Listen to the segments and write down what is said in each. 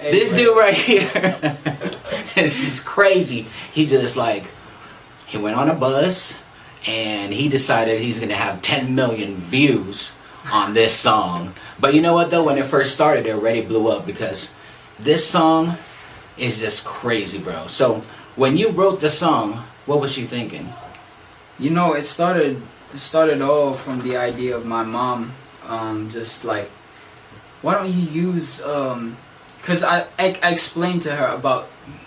This dude right here, this is crazy. He just like, he went on a bus and he decided he's gonna have 10 million views on this song. But you know what though, when it first started, it already blew up because this song is just crazy, bro. So when you wrote the song, what was you thinking? You know, it started all from the idea of my mom, just like, why don't you use, cause I explained to her about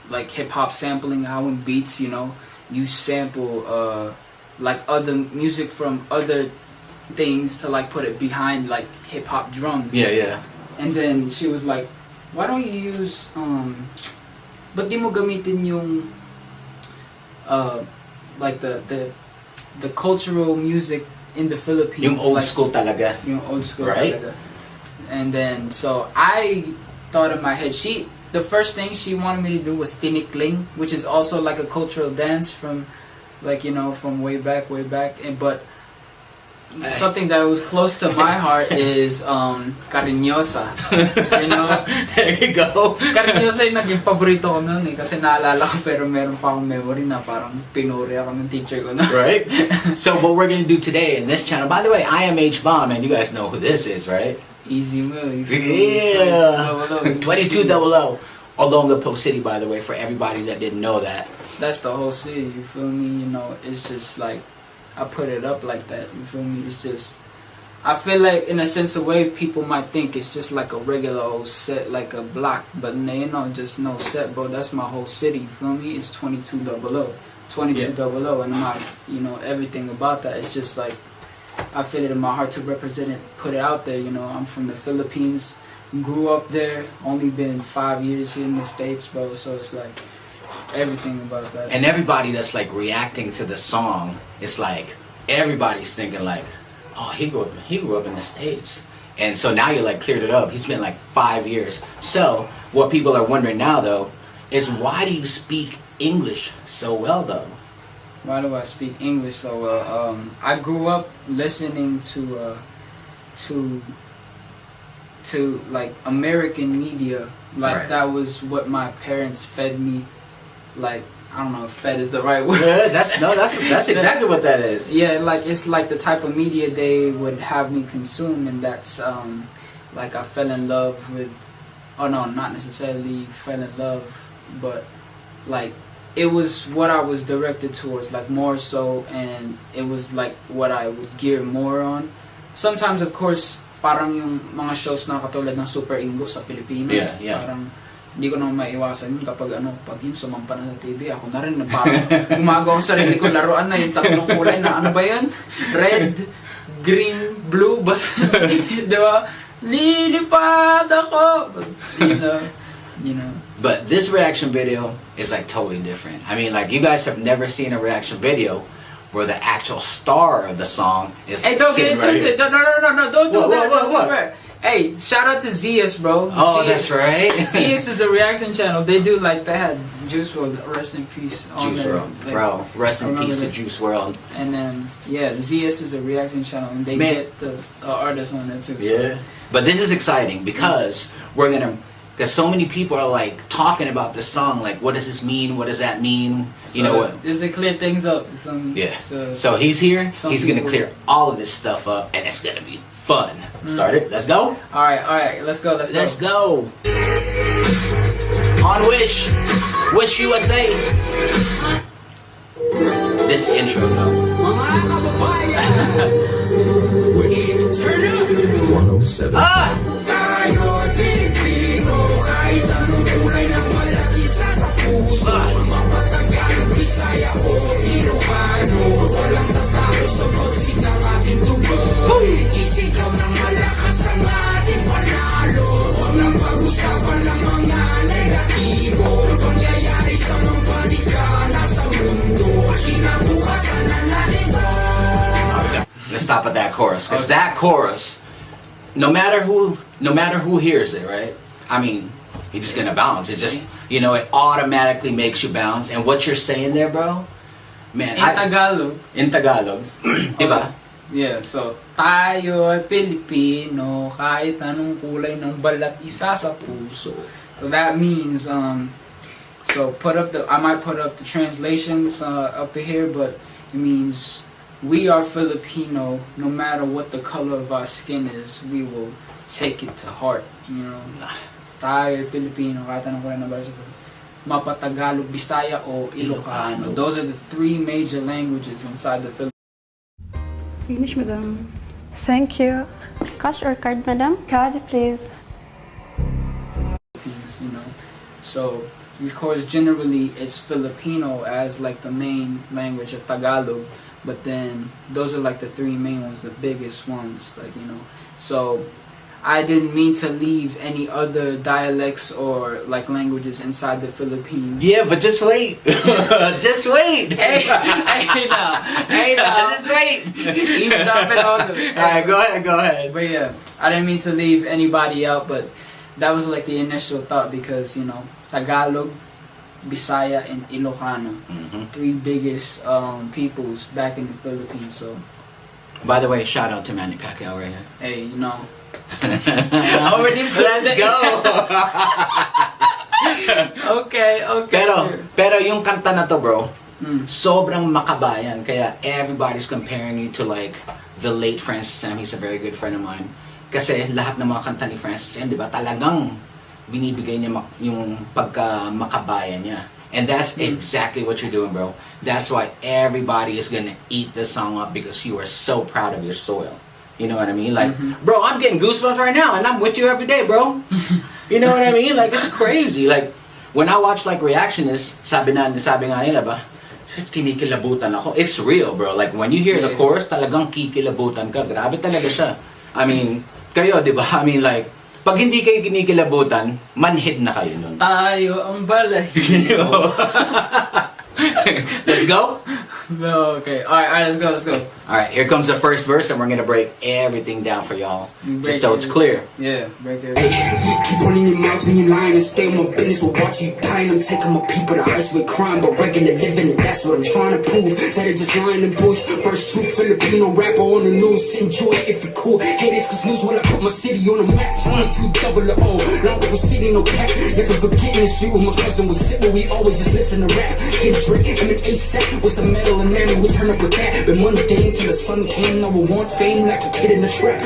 like hip hop sampling, how in beats, you know, you sample like other music from other things to like put it behind like hip hop drums. Yeah, yeah. And then she was like, why don't you use but di mo gamitin yung like the cultural music in the Philippines, Yung old like, school talaga. Yung old school right? talaga. And then so I thought in my head, the first thing she wanted me to do was tinikling, which is also like a cultural dance from like, you know, from way back, but something that was close to my heart is Cariñosa. You know? There you go. Cariñosa yung naging paborito ko noon eh, kasi naalala ko pero meron pa akong memory na parang pinuri ako ng teacher ko na. Right? So what we're going to do today in this channel, by the way, I am H-Bomb and you guys know who this is, right? Easy move. Yeah. 2200. Olongapo City, by the way, for everybody that didn't know that. That's the whole city, you feel me? You know, it's just like, I put it up like that, you feel me? It's just, I feel like in a sense of way people might think it's just like a regular old set, like a block, but you know, just no set, bro. That's my whole city, you feel me? It's 2200, 2200, and I'm not, you know, everything about that. It's just like, I feel it in my heart to represent it, put it out there, you know. I'm from the Philippines, grew up there, only been 5 years here in the States, bro, so it's like, everything about that. And everybody that's like reacting to the song, it's like everybody's thinking like, oh, he grew up in the States. And so now you're like cleared it up. He's been like 5 years. So what people are wondering now though is, why do you speak English so well though? Why do I speak English so well? I grew up listening to like American media. Like right. That was what my parents fed me. Like, I don't know if fed is the right word. Yeah, that's exactly what that is. Yeah, like it's like the type of media they would have me consume, and that's like I fell in love with. Oh no, not necessarily fell in love, but like it was what I was directed towards, like more so, and it was like what I would gear more on. Sometimes, of course, parang yung mga shows na katulad ng Super Ingo sa Pilipinas, yeah. parang hindi ko naman maiwasan yun kapag pag yun sumampa na sa TV, ako na rin na parang gumagawa ang sarili ko laruan na yung tatlong kulay na ano ba yun? Red, green, blue, basta, di ba? Lilipad ako! You know. But this reaction video is like totally different. I mean, like, you guys have never seen a reaction video where the actual star of the song is hey, don't sitting get right twisted. here. No, don't do that. What? Hey, shout out to Zias, bro. Oh, Zias, that's right. Zias is a reaction channel. They do like, they had Juice WRLD, rest in peace. Juice WRLD, like, bro. Rest in peace to Juice WRLD. And then, yeah, Zias is a reaction channel, and they get the artists on there too. Yeah. So. But this is exciting because because so many people are like talking about this song, like, what does this mean? What does that mean? You know what? Just to clear things up, you feel me? Yeah. So he's here. He's gonna clear all of this stuff up, and it's gonna be fun. Start it. Let's go. All right. Let's go. Let's go. On Wish USA. This intro though. Wish. Turn up. 107. Tayo Pilipino, kahit anong kulay ng balat, Isasapuso. Mapa-Tagalog, Bisaya o Ilokano, walang tatalo sa bagsik ng ating dugo. Isigaw ng malakas ang ating panalo. Walang pagusapan ng mga negatibong pangyayari sa mga panig sa mundo. Kinabukasan na natin. Let's stop at that chorus, because that chorus, no matter who hears it, right? I mean, you're just gonna bounce. It just, you know, it automatically makes you bounce. And what you're saying there, bro, man. In Tagalog, diba? Yeah, so tayo ay Pilipino, kahit anong kulay ng balat, Isasapuso. So that means so I might put up the translations up here, but it means we are Filipino. No matter what the color of our skin is, we will take it to heart. You know, tayo Pilipino. Kahit anong kulay na balat sa Mapa-Tagalog, Bisaya, o Ilokano. Those are the three major languages inside the Philippines. English, madam. Thank you. Cash or card, madam? Card, please. You know, so because generally it's Filipino as like the main language of Tagalog, but then those are like the three main ones, the biggest ones, like, you know. So I didn't mean to leave any other dialects or like languages inside the Philippines. Yeah, but just wait. Just wait. Hey now. Just wait. Eavesdrop it on them. Alright, go ahead. But yeah, I didn't mean to leave anybody out, but that was like the initial thought because, you know, Tagalog, Bisaya, and Ilokano, three biggest peoples back in the Philippines. So, by the way, shout out to Manny Pacquiao right here. hey, you know, already Let's go. okay. Pero yung kanta na to, bro, sobrang makabayan. Kaya everybody's comparing you to like the late Francis Sam. He's a very good friend of mine. Kasi lahat ng mga kanta ni Francis Sam, di ba, talagang binibigay niya yung pagka makabayan niya. And that's exactly what you're doing, bro. That's why everybody is gonna eat this song up because you are so proud of your soil. You know what I mean? Like, bro, I'm getting goosebumps right now, and I'm with you every day, bro. You know what I mean? Like, it's crazy. Like, when I watch like reactionists, sabi nga nila ba, shit, kinikilabutan ako. It's real, bro. Like, when you hear the chorus, talagang kikilabutan ka. Grabe talaga siya. I mean, kayo, di ba? I mean, like, pag hindi kayo kinikilabutan, manhid na kayo nun. Tayo ang balay. Let's go? No, okay. Alright, let's go. Alright, here comes the first verse, and we're gonna break everything down for y'all. Just so it's clear. Yeah, break it. Keep running your mouth when you lying and stay on my business. We'll watch you dying. I'm taking my people to ice with crime, but regular living, and that's what I'm trying to prove. Instead of just lying in booths. First true Filipino rapper on the news. Enjoy it if you're cool. Haters cause news when I put my city on the map. 22 double O. Olongapo City, no cap. Never forgetting the street where my cousin would sit, where we always just listen to rap. Kid Drake, I'm an ASAP with some metal and mammy. We turn up with that. Been mundane till the sun came. Now we want fame like a kid in a trap.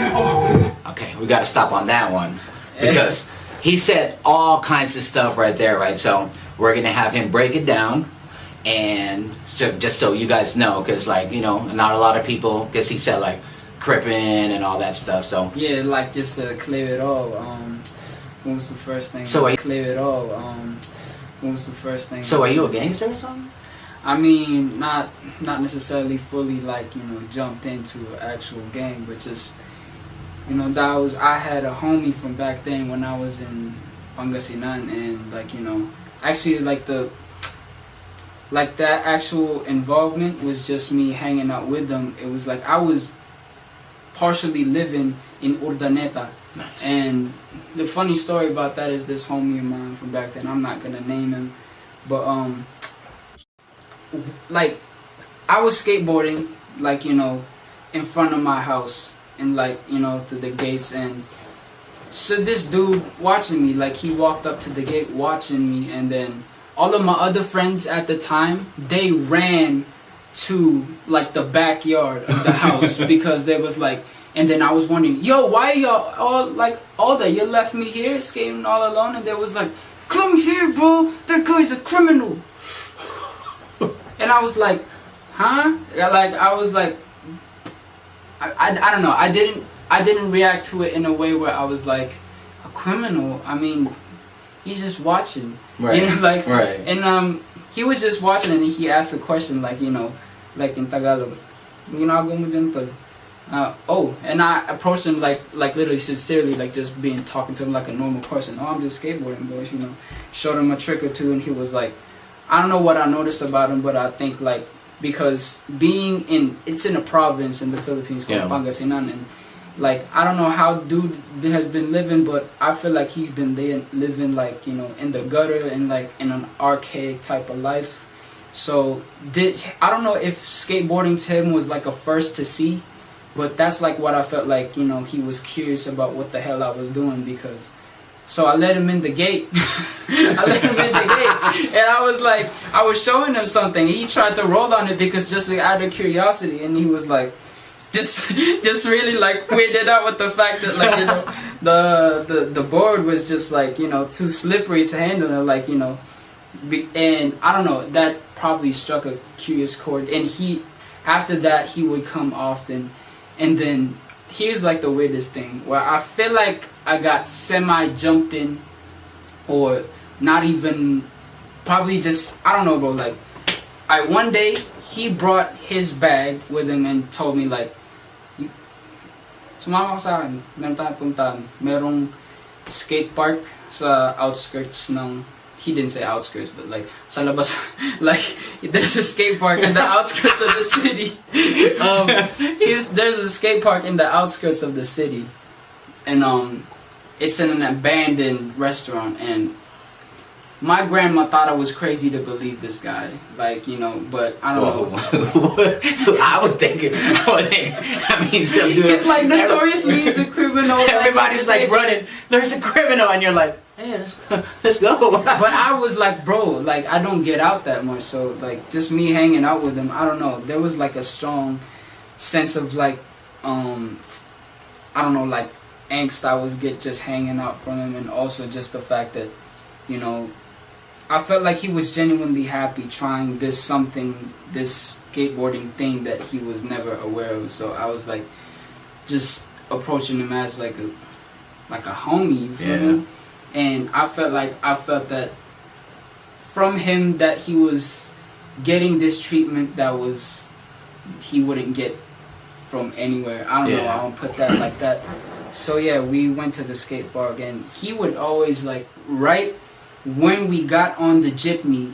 Okay, we gotta stop on that one. Because he said all kinds of stuff right there, right? So we're gonna have him break it down. And so just so you guys know, because like, you know, not a lot of people, because he said like crippin' and all that stuff. So yeah, like just to clear it all. What was the first thing? So clear it all. What was the first thing? So are you a gangster or something? I mean, not necessarily fully like, you know, jumped into an actual gang, but just, you know, I had a homie from back then when I was in Pangasinan, and like, you know, actually like that actual involvement was just me hanging out with them. It was like I was partially living in Urdaneta. Nice. And the funny story about that is this homie of mine from back then, I'm not gonna name him, but like I was skateboarding, like, you know, in front of my house, and like, you know, to the gates, and so this dude watching me, like he walked up to the gate watching me, and then all of my other friends at the time, they ran to like the backyard of the house because there was like, and then I was wondering, yo, why y'all all that you left me here skating all alone? And there was like, come here, bro, that guy's a criminal. And I was like, huh? Like I was like, I don't know. I didn't react to it in a way where I was like, a criminal. I mean, he's just watching, right? You know, like, right. And he was just watching, and he asked a question, like, you know, like in Tagalog, ginagawa mo dyan tol? And I approached him like literally sincerely, like just talking to him like a normal person. Oh, I'm just skateboarding, boys, you know. Showed him a trick or two, and he was like, I don't know what I noticed about him, but I think like because it's in a province in the Philippines called Pangasinan, and like I don't know how dude has been living, but I feel like he's been living like, you know, in the gutter and like in an archaic type of life. So I don't know if skateboarding to him was like a first to see, but that's like what I felt like, you know, he was curious about what the hell I was doing, because So I let him in the gate. And I was like, I was showing him something. He tried to roll on it because just out of curiosity, and he was like, just really like weirded out with the fact that like, you know, the board was just like, you know, too slippery to handle, and like, you know, and I don't know, that probably struck a curious chord. And after that he would come often. And then here's like the weirdest thing, where I feel like I got semi-jumped in, or not even, probably just, I don't know, bro, like, one day, he brought his bag with him and told me like, sumama ka sa akin, meron tayong puntahan, merong skate park sa outskirts ng, he didn't say outskirts, but like, sa labas, like, there's a skate park in the outskirts of the city. There's a skate park in the outskirts of the city, and it's in an abandoned restaurant, and my grandma thought I was crazy to believe this guy, like, you know, but I don't know. I would think, I mean, some dude. It's like notoriously he's a criminal. Everybody's like running, there's a criminal, and you're like, hey, let's go. But I was like, bro, like, I don't get out that much, so like, just me hanging out with him, I don't know, there was like a strong sense of like, I don't know, like, angst I was just hanging out from him, and also just the fact that, you know, I felt like he was genuinely happy trying this skateboarding thing that he was never aware of. So I was like, just approaching him as like a homie, you feel me? And I felt that from him that he was getting this treatment that he wouldn't get from anywhere. I don't know, I don't put that like that. So yeah, we went to the skate park, and he would always like, right when we got on the jeepney,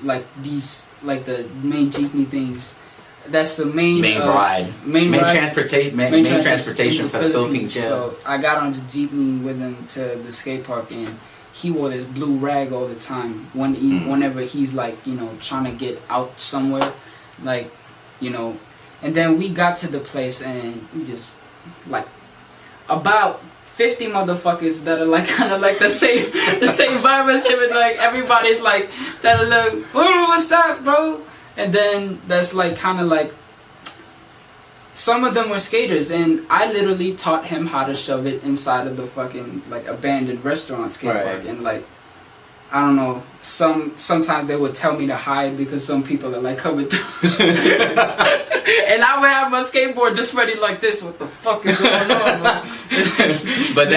like these, like the main jeepney things, that's the main transportation for the Philippines. Yeah. So I got on the jeepney with him to the skate park, and he wore this blue rag all the time. Whenever he's like, you know, trying to get out somewhere, like, you know. And then we got to the place, and we just like about 50 motherfuckers that are like kind of like the same vibe as him, and like everybody's like telling him, what's up, bro? And then that's like kind of like, some of them were skaters, and I literally taught him how to shove it inside of the fucking like abandoned restaurant skate park. And like, I don't know, sometimes they would tell me to hide because some people are like coming through. And I would have my skateboard just ready like this. What the fuck is going on, man? But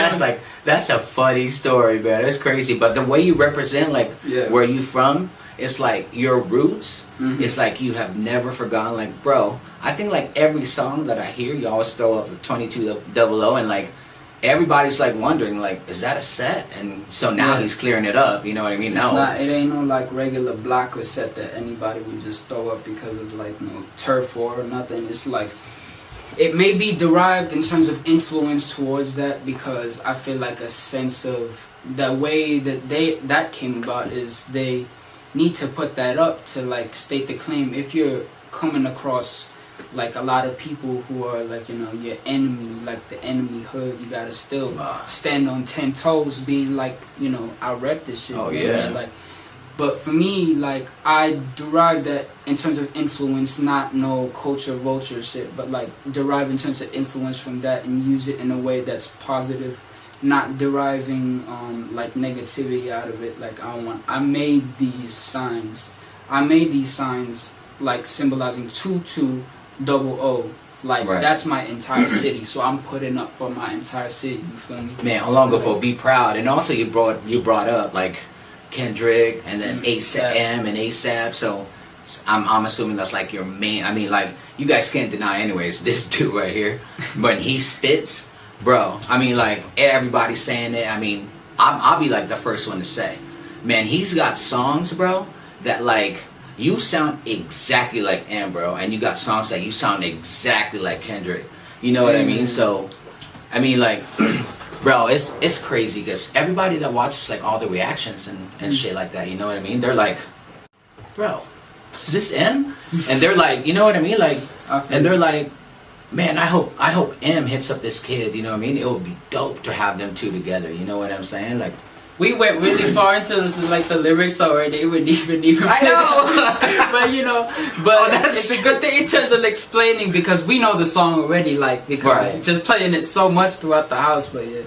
that's a funny story, man. That's crazy. But the way you represent, like, where you from, it's like your roots. It's like you have never forgotten. Like, bro, I think like every song that I hear, you always throw up the 2200, and like everybody's like wondering, like, is that a set? And so now he's clearing it up. You know what I mean? It ain't no like regular block or set that anybody would just throw up because of like no turf or nothing. It's like, it may be derived in terms of influence towards that, because I feel like a sense of the way that that came about is they need to put that up to like state the claim. If you're coming across like a lot of people who are like, you know, your enemy, like the enemy hood, you gotta still stand on 10 toes being like, you know, I rep this shit. Like, but for me, like, I derived that in terms of influence, not no culture vulture shit, but like derive in terms of influence from that and use it in a way that's positive, not deriving like negativity out of it. Like, I made these signs like symbolizing 2200. Like, that's my entire city, so I'm putting up for my entire city, you feel me? Man, Olongapo, be proud. And also you brought up like Kendrick, and then ASAP and ASAP, so I'm assuming that's like your main. I mean, like, you guys can't deny anyways, this dude right here, when he spits, bro, I mean, like, everybody's saying it. I mean, I'll be like the first one to say, man, he's got songs, bro, that like, you sound exactly like him, bro, and you got songs that you sound exactly like Kendrick. You know what I mean? So, I mean, like, bro, it's crazy because everybody that watches like all the reactions and shit like that, you know what I mean? They're like, bro, is this him? And they're like, you know what I mean? Like, and they're like, man, I hope M hits up this kid. You know what I mean? It would be dope to have them two together. You know what I'm saying? Like, we went really far into like the lyrics already. We wouldn't even. I know. But you know, it's a good thing in terms of explaining because we know the song already. Like because Right. just playing it so much throughout the house. But yeah,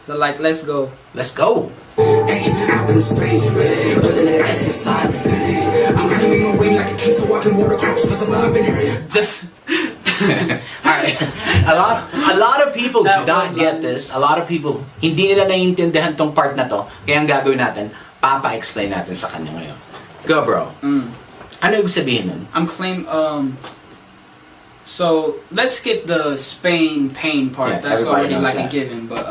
so like let's go. Let's go. Hey, out in space, but the rest is silent. I'm claiming my way like a king, so I can water crops for surviving. Just Alright. A lot of people do not get this. A lot of people hindi nila naiintindihan tong part na to. Kaya ang gagawin natin, papa-explain natin sa kanya ngayon. Go, bro. Ano ibig sabihin nun? I'm so let's skip the Spain pain part. Yeah, That's everybody already knows like that. a given. But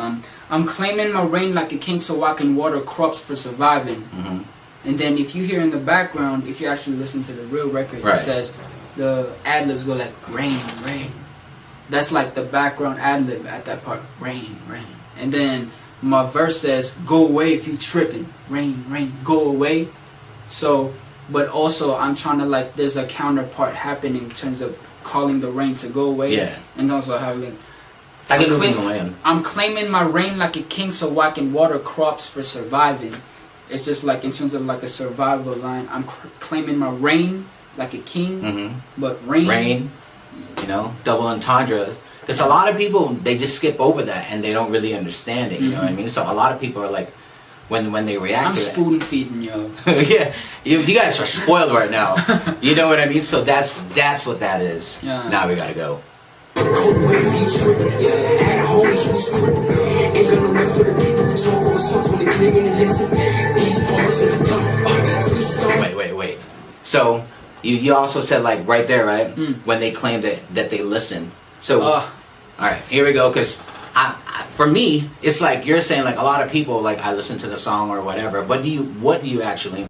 I'm claiming my reign like a king, so I can water crops for surviving. And then if you hear in the background, if you actually listen to the real record, Right. it says the ad libs go like rain, rain. That's like the background ad lib at that part. Rain, rain. And then my verse says go away if you tripping. Rain, rain, go away. So, but also I'm trying to like there's a counterpart happening in terms of calling the rain to go away. Yeah. And also having Tagalogin mo ngayon. I'm claiming my reign like a king so I can water crops for surviving. It's just like in terms of like a survival line. I'm claiming my reign like a king, but Rain, you know, double entendre. Because a lot of people, they just skip over that and they don't really understand it, you know what I mean? So a lot of people are like, when they react I'm to spoon feeding you. yeah, you guys are spoiled right now. You know what I mean? So that's what that is. Yeah. Now we gotta go. Cold wave, he tripping. Had a homie, he was crippin'. Ain't got no love for the people who talk over songs when they claiming and listen. These bars never done. 3 stars. Wait. So you also said like right there, right? When they claim that they listen. So all right, here we go. Because for me, it's like you're saying like a lot of people like I listen to the song or whatever. But what do you actually?